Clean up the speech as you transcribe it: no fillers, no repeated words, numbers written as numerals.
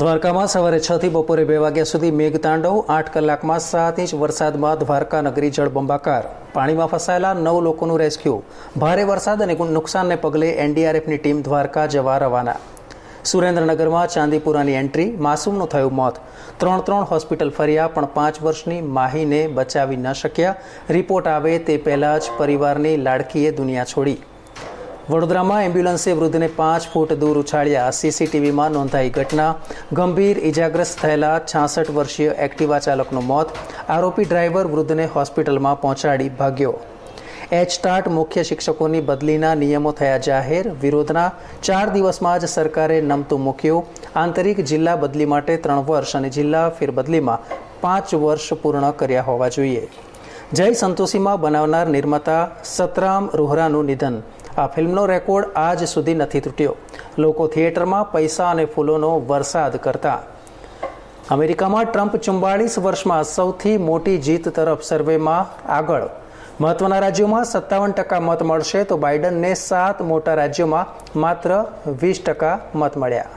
દ્વારકામાં સવારે 6 થી બપોરે 2 વાગ્યા સુધી મેઘતાંડવ, 8 કલાકમાં 7 ઇંચ વરસાદમાં દ્વારકા નગરી જળબંબાકાર, પાણીમાં ફસાયેલા 9 લોકોનું રેસ્ક્યુ, ભારે વરસાદ અને નુકસાનને પગલે એનડીઆરએફની ટીમ દ્વારકા જવા રવાના. સુરેન્દ્રનગરમાં ચાંદીપુરાની એન્ટ્રી, માસૂમનું થયું મોત, 3 હોસ્પિટલ ફર્યા પણ 5 વર્ષની માહીને બચાવી ન શક્યા. રિપોર્ટ આવે તે પહેલાં જ પરિવારની લાડકીએ દુનિયા છોડી. વડોદરામાં એમ્બ્યુલન્સે વૃદ્ધને 5 ફૂટ દૂર ઉછાળ્યા, સીસીટીવીમાં નોંધાઈ ઘટના. ગંભીર ઇજાગ્રસ્ત થયેલા 66 વર્ષીય એક્ટિવા ચાલકનું મોત, આરોપી ડ્રાઈવર વૃદ્ધને હોસ્પિટલમાં પહોંચાડી ભાગ્યો. એચટાટ મુખ્ય શિક્ષકોની બદલીના નિયમો થયા જાહેર, વિરોધના 4 દિવસમાં જ સરકારે નમતું મૂક્યું. આંતરિક જિલ્લા બદલી માટે 3 વર્ષ અને જિલ્લા ફેરબદલીમાં 5 વર્ષ પૂર્ણ કર્યા હોવા જોઈએ. જય સંતોષીમાં બનાવનાર નિર્માતા સતરામ રોહરાનું નિધન. આ ફિલ્મનો રેકોર્ડ આજ સુધી નથી તૂટ્યો. લોકો થિયેટરમાં પૈસા અને ફૂલોનો વરસાદ કરતા. અમેરિકામાં ટ્રમ્પ 44 વર્ષમાં સૌથી મોટી જીત તરફ સર્વેમાં આગળ. મહત્વના રાજ્યોમાં 57% મત મળશે તો બાઇડનને 7 મોટા રાજ્યોમાં માત્ર 20% મત મળ્યા.